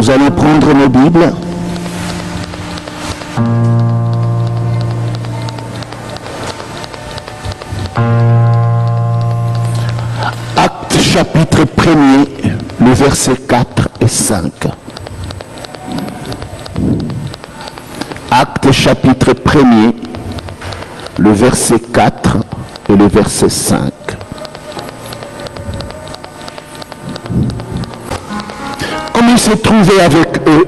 Nous allons prendre nos Bibles. Actes chapitre 1er, le verset 4 et 5. Actes chapitre 1er, le verset 4 et le verset 5. Comme il s'est trouvé avec eux,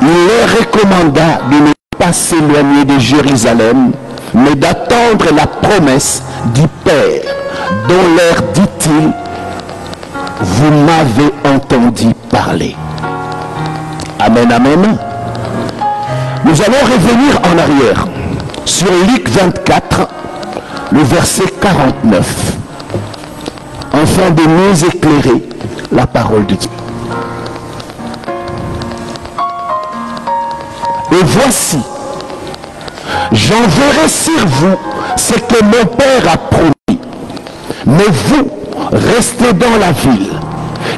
il leur recommanda de ne pas s'éloigner de Jérusalem, mais d'attendre la promesse du Père, dont leur dit-il, vous m'avez entendu parler. Amen, amen. Nous allons revenir en arrière sur Luc 24, le verset 49, afin de nous éclairer la parole de Dieu. Et voici, j'enverrai sur vous ce que mon Père a promis, mais vous, restez dans la ville,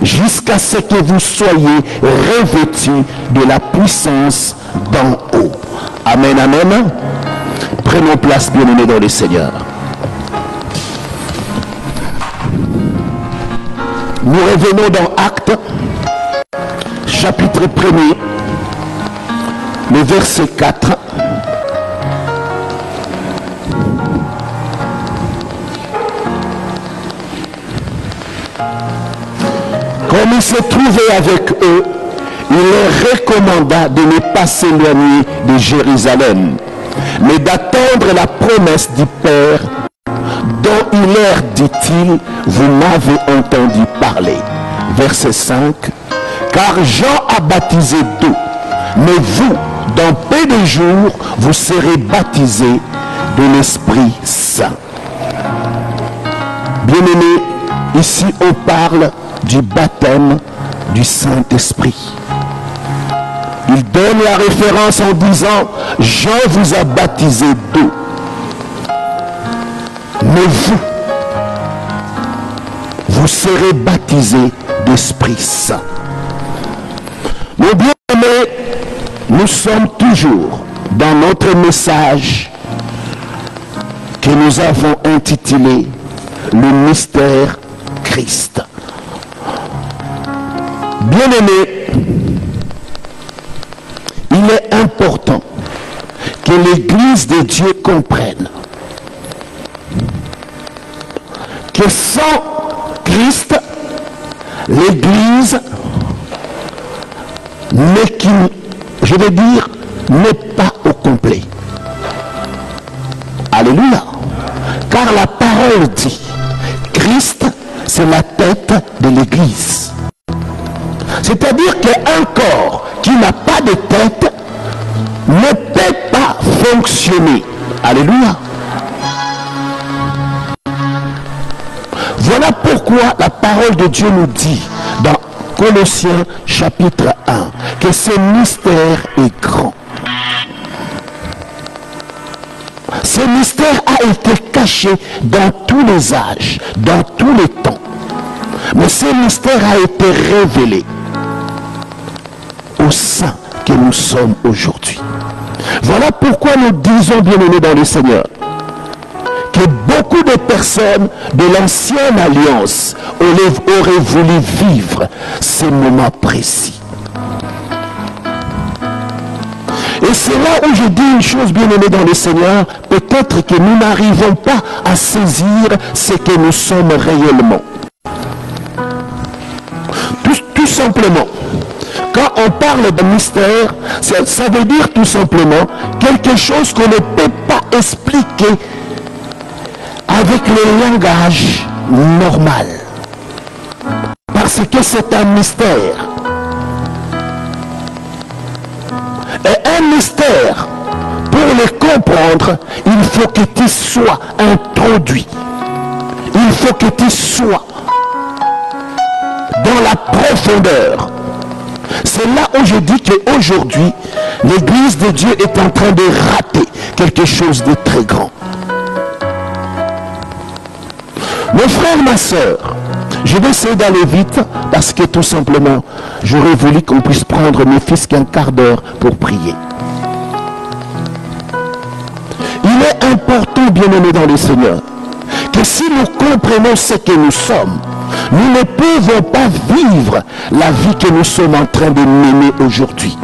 jusqu'à ce que vous soyez revêtus de la puissance d'en haut. Amen, amen. Prenons place, bien-aimés dans le Seigneur. Nous revenons dans Actes, chapitre 1er, le verset 4. Comme il se trouvait avec eux, il leur recommanda de ne pas s'éloigner de Jérusalem, mais d'attendre la promesse du Père, dont il leur dit-il, vous m'avez entendu parler. Verset 5. Car Jean a baptisé d'eau, mais vous, dans peu de jours, vous serez baptisés de l'Esprit Saint. Bien-aimés, ici on parle du baptême du Saint-Esprit. Il donne la référence en disant, Jean vous a baptisé d'eau, mais vous serez baptisés d'Esprit Saint. Mon bien-aimé, nous sommes toujours dans notre message que nous avons intitulé le mystère Christ. Bien-aimé, il est important que l'Église de Dieu comprenne que sans Christ, l'Église n'est pas au complet. Alléluia. Car la parole dit, Christ, c'est la tête de l'Église. C'est-à-dire qu'un corps qui n'a pas de tête ne peut pas fonctionner. Alléluia. Voilà pourquoi la parole de Dieu nous dit dans Colossiens chapitre 1 que ce mystère est grand. Ce mystère a été caché dans tous les âges, dans tous les temps. Mais ce mystère a été révélé aux saints que nous sommes aujourd'hui. Voilà pourquoi nous disons, bien-aimés dans le Seigneur, que beaucoup de personnes de l'ancienne alliance auraient voulu vivre ces moments précis. Et c'est là où je dis une chose, bien-aimés dans le Seigneur, peut-être que nous n'arrivons pas à saisir ce que nous sommes réellement. Tout simplement, quand on parle de mystère, ça veut dire tout simplement quelque chose qu'on ne peut pas expliquer avec le langage normal. Parce que c'est un mystère. Et un mystère, pour le comprendre, il faut que tu sois introduit. Il faut que tu sois dans la profondeur. C'est là où je dis qu'aujourd'hui, l'Église de Dieu est en train de rater quelque chose de très grand. Mon frère, ma soeur, Je vais essayer d'aller vite parce que tout simplement, j'aurais voulu qu'on puisse prendre mes fils qu'un quart d'heure pour prier. Il est important, bien-aimés dans le Seigneur, que si nous comprenons ce que nous sommes, nous ne pouvons pas vivre la vie que nous sommes en train de mener aujourd'hui.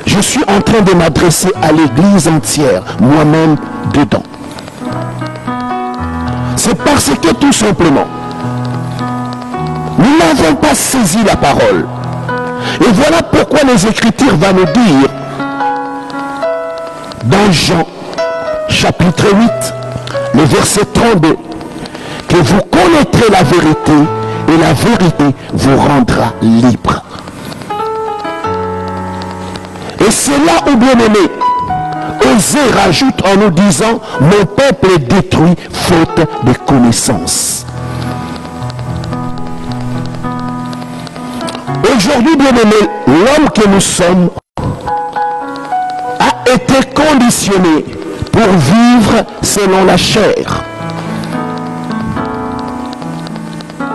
Je suis en train de m'adresser à l'église entière, moi-même dedans. C'est parce que tout simplement, nous n'avons pas saisi la parole. Et voilà pourquoi les Écritures vont nous dire, dans Jean, chapitre 8, le verset 32, que vous connaîtrez la vérité et la vérité vous rendra libre. Et c'est là où, bien aimé, Osée rajoute en nous disant, mon peuple est détruit faute de connaissance. Aujourd'hui, bien aimé, l'homme que nous sommes a été conditionné pour vivre selon la chair.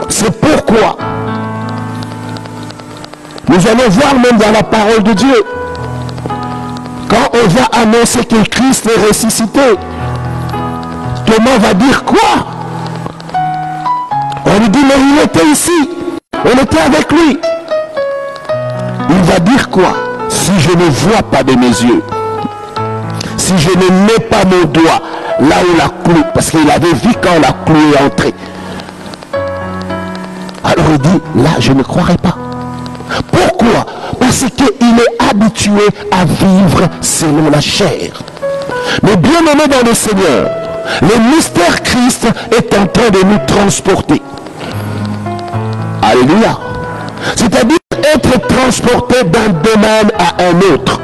C'est pourquoi nous allons voir même dans la parole de Dieu, quand on va annoncer que Christ est ressuscité, Thomas va dire quoi? On lui dit, mais il était ici, on était avec lui. Il va dire quoi? Si je ne vois pas de mes yeux, si je ne mets pas mon doigt là où la clou, parce qu'il avait vu quand la clou est entrée. Alors il dit, là je ne croirai pas. Pourquoi? Parce qu'il est habitué à vivre selon la chair. Mais bien aimé dans le Seigneur, le mystère Christ est en train de nous transporter. Alléluia. C'est-à-dire être transporté d'un domaine à un autre,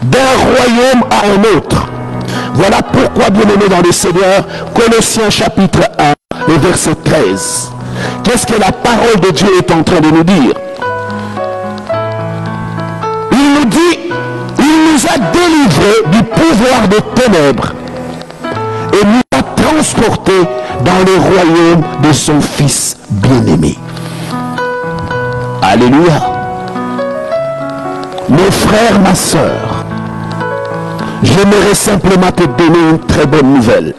d'un royaume à un autre. Voilà pourquoi, bien aimé dans le Seigneur, Colossiens chapitre 1, le verset 13. Qu'est-ce que la parole de Dieu est en train de nous dire? Il nous dit, il nous a délivrés du pouvoir des ténèbres et nous a transportés dans le royaume de son Fils bien-aimé. Alléluia. Mon frère, ma soeur, j'aimerais simplement te donner une très bonne nouvelle.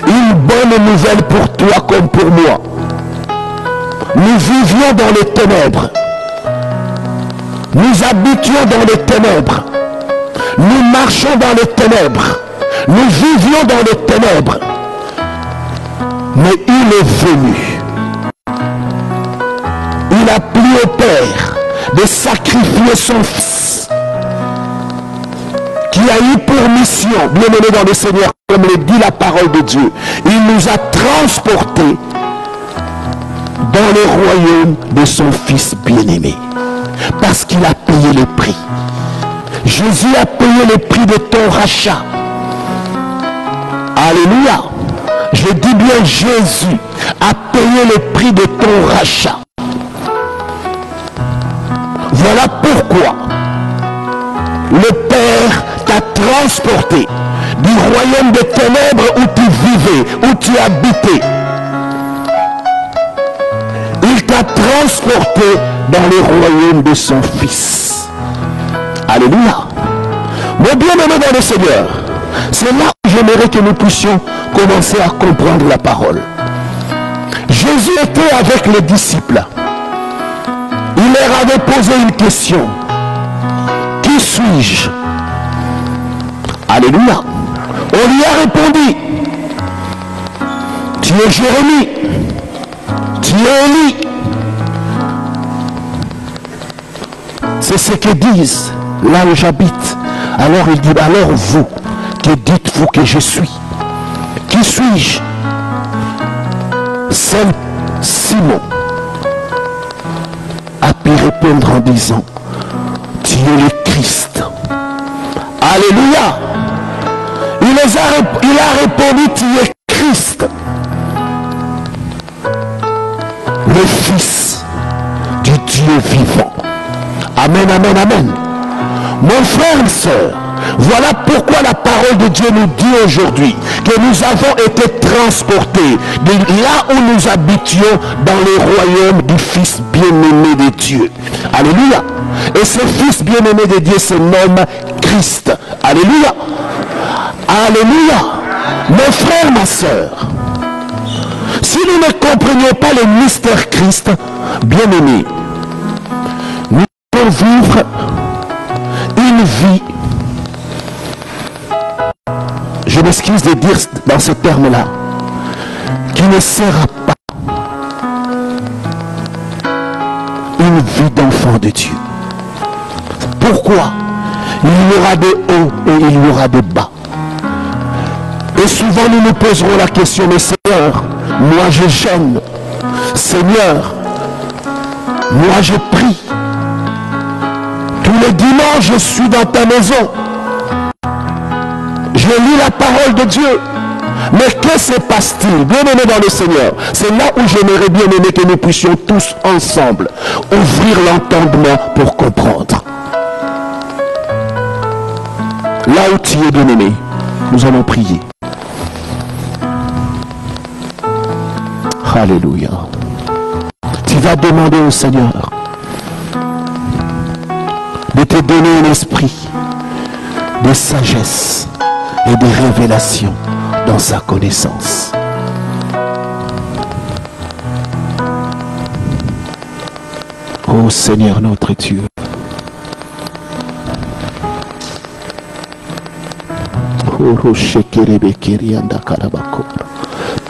Une bonne nouvelle pour toi comme pour moi. Nous vivions dans les ténèbres. Nous habitions dans les ténèbres. Nous marchons dans les ténèbres. Nous vivions dans les ténèbres. Mais il est venu. Il a plu au Père de sacrifier son Fils, qui a eu pour mission, bien aimé dans le Seigneur, comme le dit la parole de Dieu, il nous a transportés dans le royaume de son Fils bien-aimé, parce qu'il a payé le prix. Jésus a payé le prix de ton rachat. Alléluia. Je dis bien, Jésus a payé le prix de ton rachat. Voilà pourquoi le Père t'a transporté du royaume des ténèbres où tu vivais, où tu habitais. Il t'a transporté dans le royaume de son Fils. Alléluia. Mon bien-aimé dans le Seigneur, c'est là où j'aimerais que nous puissions commencer à comprendre la parole. Jésus était avec les disciples. Il leur avait posé une question. Qui suis-je? Alléluia. On lui a répondu. Tu es Jérémie. Tu es Élie. C'est ce que disent là où j'habite. Alors il dit, alors vous, que dites-vous que je suis? Qui suis-je? Saint Simon a pu répondre en disant, tu es le Christ. Alléluia. Il a répondu, tu es Christ, le Fils du Dieu vivant. Amen, amen, amen. Mon frère et soeur, voilà pourquoi la parole de Dieu nous dit aujourd'hui que nous avons été transportés de là où nous habitions dans le royaume du Fils bien-aimé de Dieu. Alléluia. Et ce Fils bien-aimé de Dieu se nomme Christ. Alléluia. Alléluia. Mes frères, ma soeur, si nous ne comprenions pas le mystère Christ, bien-aimé, nous devons vivre une vie, je m'excuse de dire dans ce terme-là, qui ne sera pas une vie d'enfant de Dieu. Pourquoi? Il y aura des hauts et il y aura des bas. Et souvent nous nous poserons la question, mais Seigneur, moi je jeûne. Seigneur, moi je prie. Tous les dimanches je suis dans ta maison. Je lis la parole de Dieu. Mais que se passe-t-il? Bien-aimé dans le Seigneur, c'est là où j'aimerais bien aimer que nous puissions tous ensemble ouvrir l'entendement pour comprendre. Là où tu es, bien-aimé, nous allons prier. Alléluia. Tu vas demander au Seigneur de te donner un esprit de sagesse et de révélation dans sa connaissance. Ô Seigneur notre Dieu,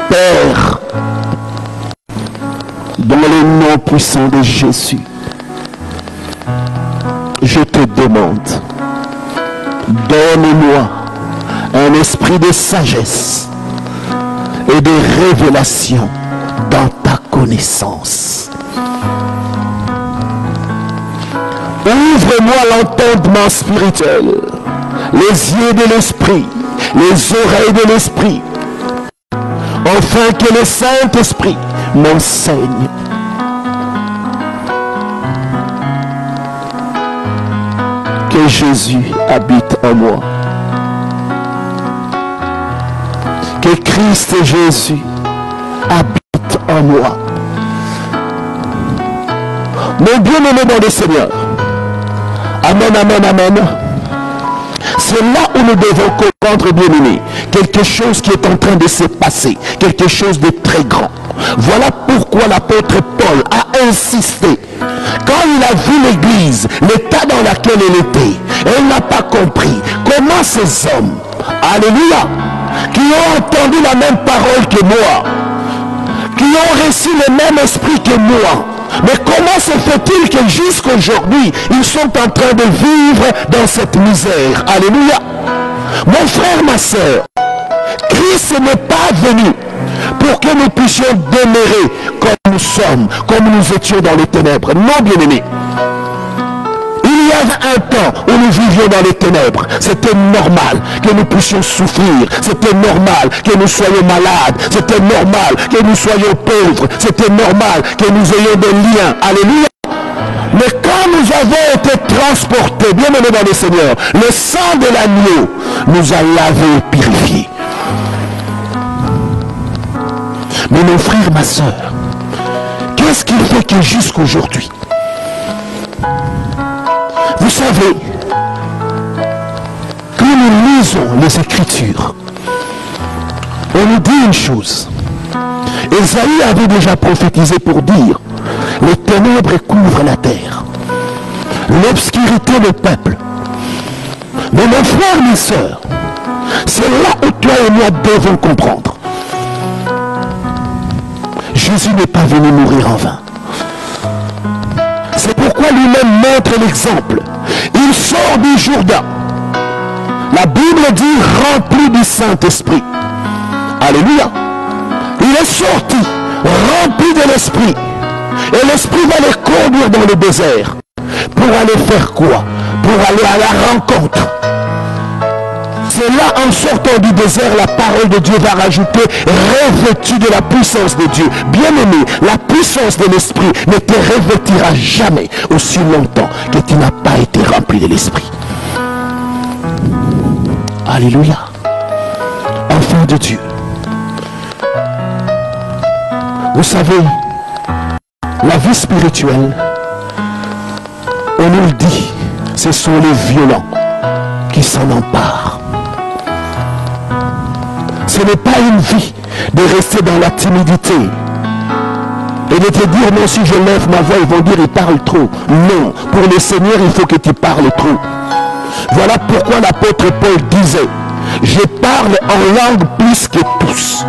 Père, dans le nom puissant de Jésus, je te demande, donne-moi un esprit de sagesse et de révélation dans ta connaissance. Ouvre-moi l'entendement spirituel, les yeux de l'esprit, les oreilles de l'esprit, afin que le Saint-Esprit m'enseigne. Que Jésus habite en moi. Que Christ Jésus habite en moi. Mon bien-aimé dans le Seigneur. Amen, amen, amen. C'est là où nous devons comprendre, bien-aimé, quelque chose qui est en train de se passer, quelque chose de très grand. Voilà pourquoi l'apôtre Paul a insisté. Quand il a vu l'église, l'état dans lequel elle était, elle n'a pas compris comment ces hommes, alléluia, qui ont entendu la même parole que moi, qui ont reçu le même esprit que moi, mais comment se fait-il que jusqu'aujourd'hui, ils sont en train de vivre dans cette misère? Alléluia. Mon frère, ma soeur, Christ n'est pas venu pour que nous puissions demeurer comme nous sommes, comme nous étions dans les ténèbres. Non, bien-aimés. Il y avait un temps où nous vivions dans les ténèbres. C'était normal que nous puissions souffrir. C'était normal que nous soyons malades. C'était normal que nous soyons pauvres. C'était normal que nous ayons des liens. Alléluia. Mais quand nous avons été transportés, bien aimés dans le Seigneur, le sang de l'agneau nous a lavés et purifiés. Mais mon frère, ma soeur, qu'est-ce qui fait que jusqu'aujourd'hui, vous savez, quand nous lisons les Écritures, on nous dit une chose. Ésaïe avait déjà prophétisé pour dire: les ténèbres couvrent la terre, l'obscurité le peuple. Mais mon frère, mes soeurs, c'est là où toi et moi devons comprendre. Jésus n'est pas venu mourir en vain. C'est pourquoi lui-même montre l'exemple. Il sort du Jourdain. La Bible dit rempli du Saint-Esprit. Alléluia. Il est sorti, rempli de l'Esprit. Et l'Esprit va le conduire dans le désert. Pour aller faire quoi? Pour aller à la rencontre. C'est là, en sortant du désert, la parole de Dieu va rajouter revêtu de la puissance de Dieu. Bien-aimé, la puissance de l'Esprit ne te revêtira jamais aussi longtemps que tu n'as pas été rempli de l'Esprit. Alléluia. Afin de Dieu. Vous savez, la vie spirituelle, on nous le dit, ce sont les violents qui s'en emparent. Ce n'est pas une vie de rester dans la timidité et de te dire, moi si je lève ma voix, ils vont dire, il parle trop. Non, pour le Seigneur, il faut que tu parles trop. Voilà pourquoi l'apôtre Paul disait, je parle en langue plus que tous.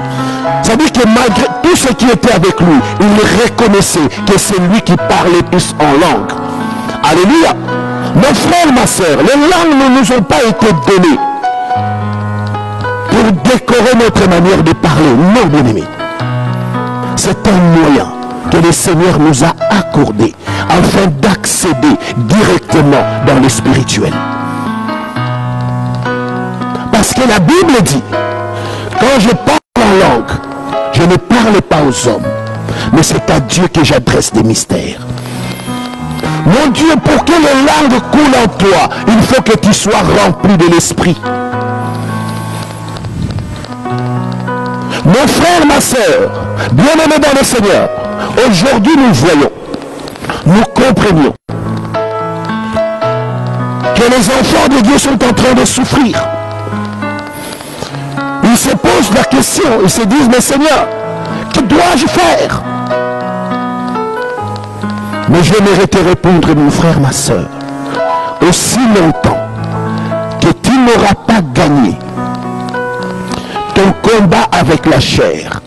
C'est-à-dire que malgré tout ce qui était avec lui, il reconnaissait que c'est lui qui parlait plus en langue. Alléluia. Mon frère, ma soeur, les langues ne nous ont pas été données pour décorer notre manière de parler. Non, bien-aimé. C'est un moyen que le Seigneur nous a accordé afin d'accéder directement dans le spirituel. Parce que la Bible dit, quand je parle en langue, je ne parle pas aux hommes, mais c'est à Dieu que j'adresse des mystères. Mon Dieu, pour que les langues coulent en toi, il faut que tu sois rempli de l'esprit. Mon frère, ma soeur, bien-aimé dans le Seigneur, aujourd'hui nous voyons, nous comprenions que les enfants de Dieu sont en train de souffrir. Ils se posent la question, ils se disent, mais Seigneur, que dois-je faire? Mais j'aimerais te répondre, mon frère, ma soeur, aussi longtemps que tu n'auras pas gagné ton combat avec la chair,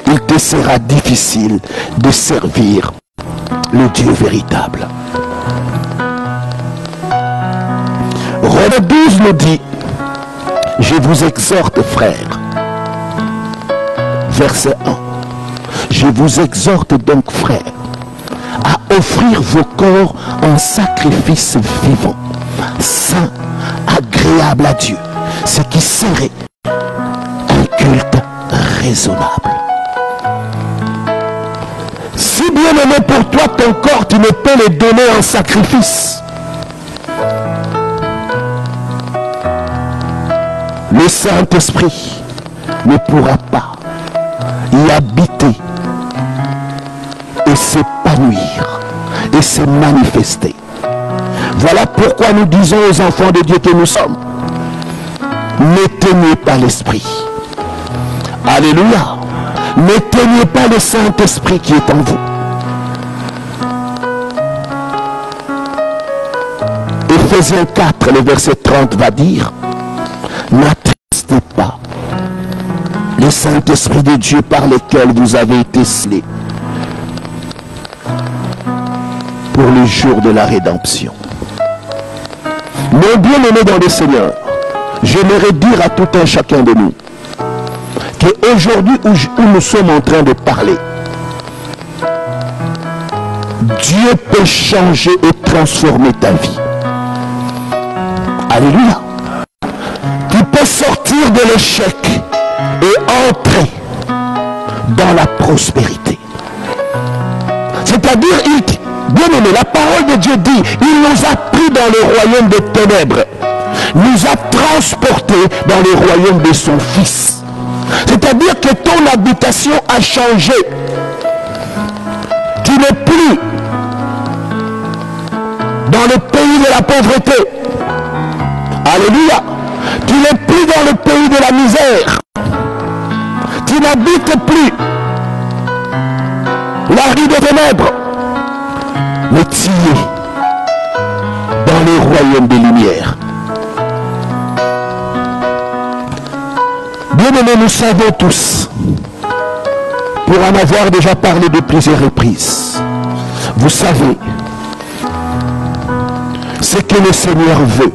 il te sera difficile de servir le Dieu véritable. Romains 12 nous dit, je vous exhorte, frères, verset 1, je vous exhorte donc, frères, à offrir vos corps en sacrifice vivant, saint, agréable à Dieu, ce qui serait un culte raisonnable. Si bien aimé pour toi ton corps, tu ne peux le donner en sacrifice. Le Saint-Esprit ne pourra pas y habiter et s'épanouir et se manifester. Voilà pourquoi nous disons aux enfants de Dieu que nous sommes, n'éteignez pas l'esprit. Alléluia. N'éteignez pas le Saint-Esprit qui est en vous. Éphésiens 4, le verset 30 va dire, n'attristez pas le Saint-Esprit de Dieu par lequel vous avez été scellés pour le jour de la rédemption. Mon bien-aimé dans le Seigneur, j'aimerais dire à tout un chacun de nous qu'aujourd'hui où nous sommes en train de parler, Dieu peut changer et transformer ta vie. Alléluia. Tu peux sortir de l'échec et entrer dans la prospérité. C'est-à-dire, bien aimé, la parole de Dieu dit, il nous a pris dans le royaume des ténèbres, nous a transportés dans le royaume de son Fils. C'est-à-dire que ton habitation a changé. Tu n'es plus dans le pays de la pauvreté. Alléluia. Tu n'es plus dans le pays de la misère. Tu n'habites plus la rue des ténèbres. Mais tu es dans le royaume des lumières. Bien-aimés, nous savons tous, pour en avoir déjà parlé de plusieurs reprises, vous savez, ce que le Seigneur veut,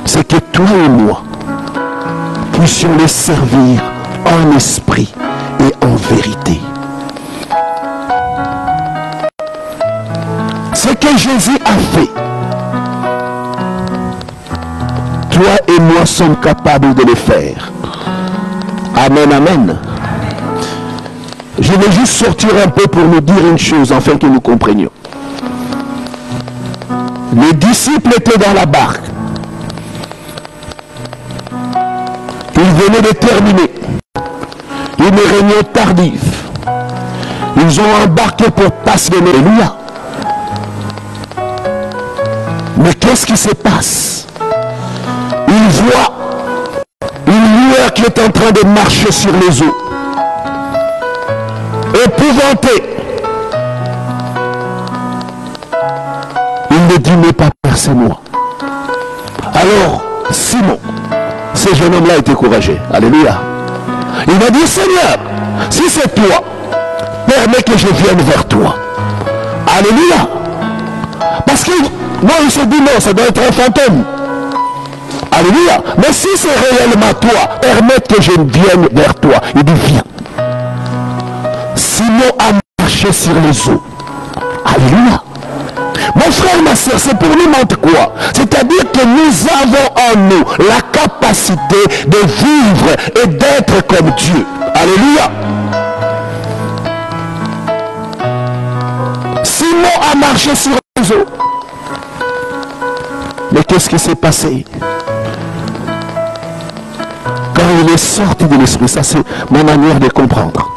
c'est que toi et moi puissions le servir en esprit et en vérité. Ce que Jésus a fait, toi et moi sommes capables de le faire. Amen, amen. Je vais juste sortir un peu pour nous dire une chose, afin que nous comprenions. Les disciples étaient dans la barque. Ils venaient de terminer une réunion tardive. Ils ont embarqué pour passer le Alléluia. Mais qu'est-ce qui se passe? Ils voient une lueur qui est en train de marcher sur les eaux. Épouvantés. Il ne dit, mais pas c'est moi. Alors, Simon, ce jeune homme-là est découragé. Alléluia. Il va dire, Seigneur, si c'est toi, permets que je vienne vers toi. Alléluia. Parce que, non, il se dit, non, ça doit être un fantôme. Alléluia. Mais si c'est réellement toi, permets que je vienne vers toi. Il dit, viens. Simon a marché sur les eaux. Alléluia. Mon frère, ma soeur, c'est pour nous montrer quoi? C'est-à-dire que nous avons en nous la capacité de vivre et d'être comme Dieu. Alléluia. Simon a marché sur les eaux. Mais qu'est-ce qui s'est passé? Quand il est sorti de l'esprit, ça c'est ma manière de comprendre.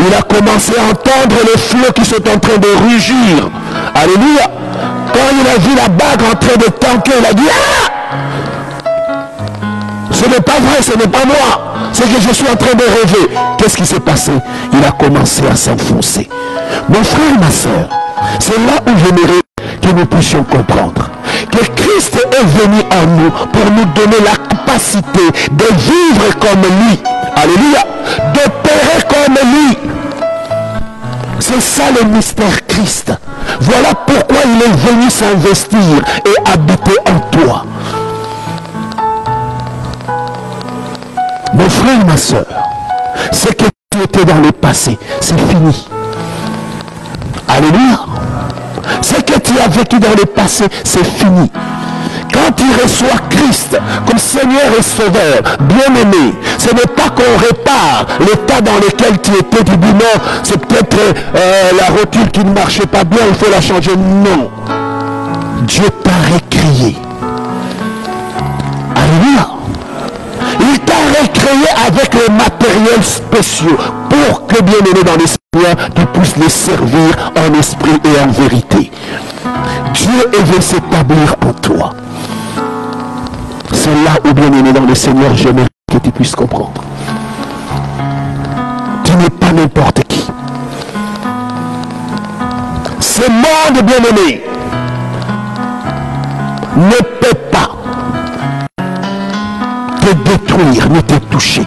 Il a commencé à entendre les flots qui sont en train de rugir. Alléluia. Quand il a vu la bague en train de tanker, il a dit, ah! Ce n'est pas vrai, ce n'est pas moi. C'est que je suis en train de rêver. Qu'est-ce qui s'est passé? Il a commencé à s'enfoncer. Mon frère, ma soeur, c'est là où j'aimerais que nous puissions comprendre que Christ est venu en nous pour nous donner la capacité de vivre comme lui. Alléluia. D'opérer comme lui. C'est ça le mystère Christ. Voilà pourquoi il est venu s'investir et habiter en toi. Mon frère, ma soeur, ce que tu étais dans le passé, c'est fini. Alléluia. Ce que tu as vécu dans le passé, c'est fini. Quand tu reçois Christ comme Seigneur et Sauveur, bien-aimé, ce n'est pas qu'on répare l'état dans lequel tu étais. Tu dis non, c'est peut-être la rotule qui ne marchait pas bien, il faut la changer. Non. Dieu t'a récréé. Alléluia. Il t'a récréé avec les matériels spéciaux pour que, bien-aimé dans les Seigneurs, tu puisses les servir en esprit et en vérité. Dieu veut s'établir pour toi. C'est là où, bien-aimé dans le Seigneur, j'aimerais que tu puisses comprendre. Tu n'es pas n'importe qui. Ce monde, bien-aimé, ne peut pas te détruire, ni te toucher.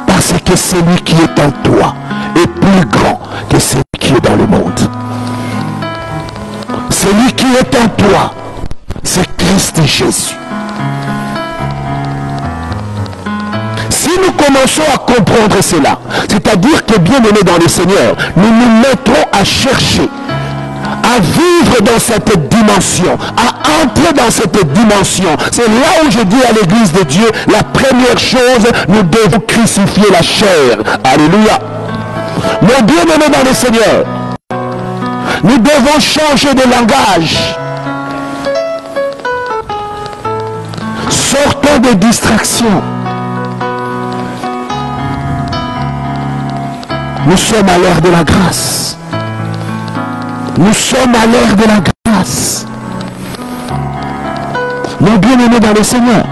Parce que celui qui est en toi est plus grand que celui qui est dans le monde. Celui qui est en toi, c'est Christ Jésus. Si nous commençons à comprendre cela, c'est-à-dire que bien-aimés dans le Seigneur, nous nous mettrons à chercher, à vivre dans cette dimension, à entrer dans cette dimension. C'est là où je dis à l'église de Dieu, la première chose, nous devons crucifier la chair. Alléluia. Mon bien-aimé dans le Seigneur, nous devons changer de langage. Sortons des distractions. Nous sommes à l'ère de la grâce. Nous sommes à l'ère de la grâce. Mon bien-aimé dans le Seigneur,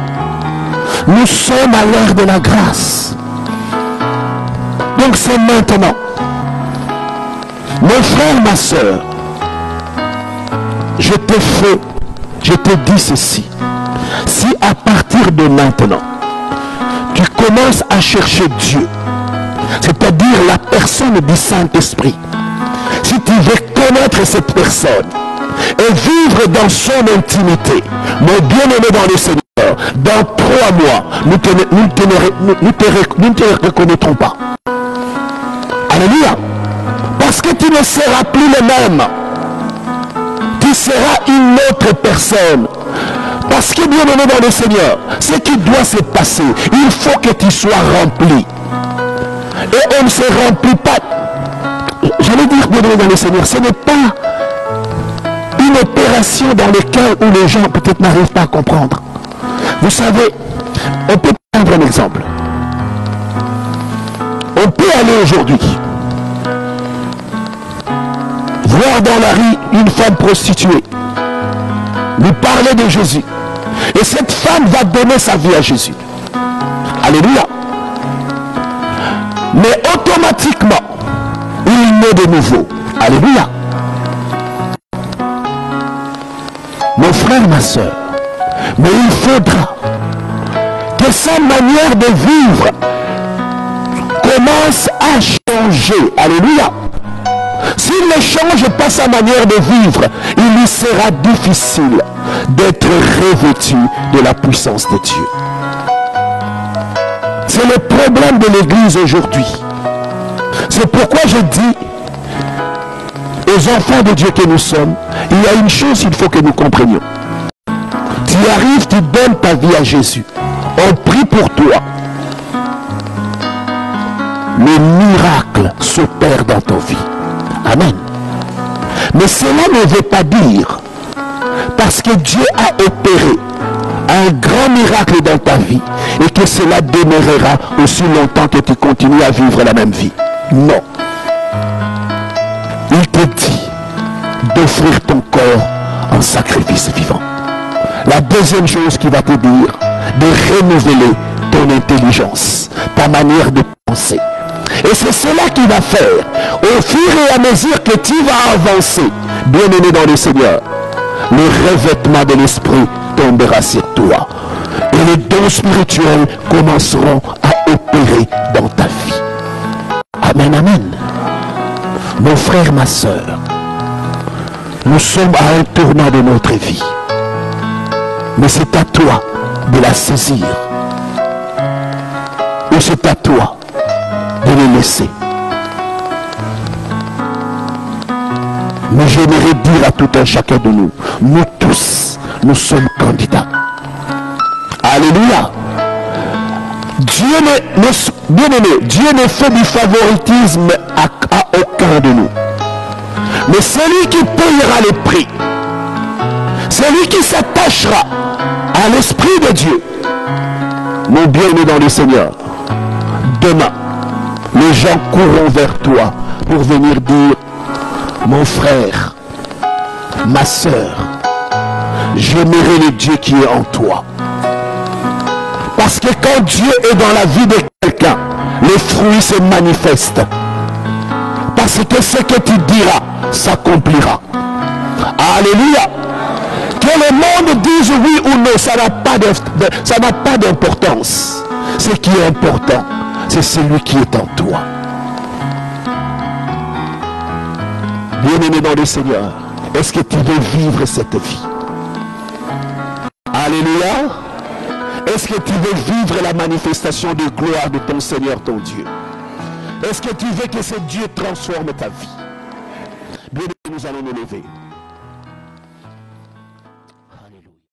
nous sommes à l'ère de la grâce. Donc c'est maintenant. Mon frère, ma soeur, je te dis ceci. Si à partir de maintenant, tu commences à chercher Dieu, c'est-à-dire la personne du Saint-Esprit, si tu veux connaître cette personne et vivre dans son intimité, mon bien-aimé dans le Seigneur, dans 3 mois, nous ne te reconnaîtrons pas. Alléluia. Parce que tu ne seras plus le même. Tu seras une autre personne. Parce que bien-aimé dans le Seigneur, ce qui doit se passer, il faut que tu sois rempli. Et on ne se remplit pas. J'allais dire, bien-aimé dans le Seigneur, ce n'est pas une opération dans laquelle où les gens peut-être n'arrivent pas à comprendre. Vous savez, on peut prendre un exemple. On peut aller aujourd'hui voir dans la rue une femme prostituée, lui parler de Jésus. Et cette femme va donner sa vie à Jésus. Alléluia. Mais automatiquement, il naît de nouveau. Alléluia. Mon frère, ma soeur, mais il faudra que sa manière de vivre commence à changer. Alléluia. S'il ne change pas sa manière de vivre, il lui sera difficile d'être revêtu de la puissance de Dieu. C'est le problème de l'Église aujourd'hui. C'est pourquoi je dis aux enfants de Dieu que nous sommes, il y a une chose qu'il faut que nous comprenions. Tu arrives, tu donnes ta vie à Jésus. On prie pour toi. Le miracle s'opère dans ta vie. Amen. Mais cela ne veut pas dire, parce que Dieu a opéré un grand miracle dans ta vie, et que cela demeurera aussi longtemps que tu continues à vivre la même vie. Non. Il te dit d'offrir ton corps en sacrifice vivant. La deuxième chose qu'il va te dire, de renouveler ton intelligence, ta manière de penser. Et c'est cela qu'il va faire au fur et à mesure que tu vas avancer, bien-aimé dans le Seigneur. Le revêtement de l'esprit tombera sur toi. Et les dons spirituels commenceront à opérer dans ta vie. Amen, amen. Mon frère, ma soeur, nous sommes à un tournant de notre vie. Mais c'est à toi de la saisir. Ou c'est à toi de le laisser. Mais j'aimerais dire à tout un chacun de nous, nous tous, nous sommes candidats. Alléluia. Dieu ne fait du favoritisme à aucun de nous. Mais celui qui payera le prix, celui qui s'attachera à l'Esprit de Dieu, mon bien-aimé dans le Seigneur, demain, les gens courront vers toi pour venir dire, mon frère, ma soeur, j'aimerai le Dieu qui est en toi. Parce que quand Dieu est dans la vie de quelqu'un, les fruits se manifestent. Parce que ce que tu diras s'accomplira. Alléluia. Que le monde dise oui ou non, ça n'a pas d'importance. Ce qui est important, c'est celui qui est en toi. Bien-aimé dans le Seigneur, est-ce que tu veux vivre cette vie? Alléluia. Est-ce que tu veux vivre la manifestation de gloire de ton Seigneur, ton Dieu? Est-ce que tu veux que ce Dieu transforme ta vie? Bien, nous allons nous lever.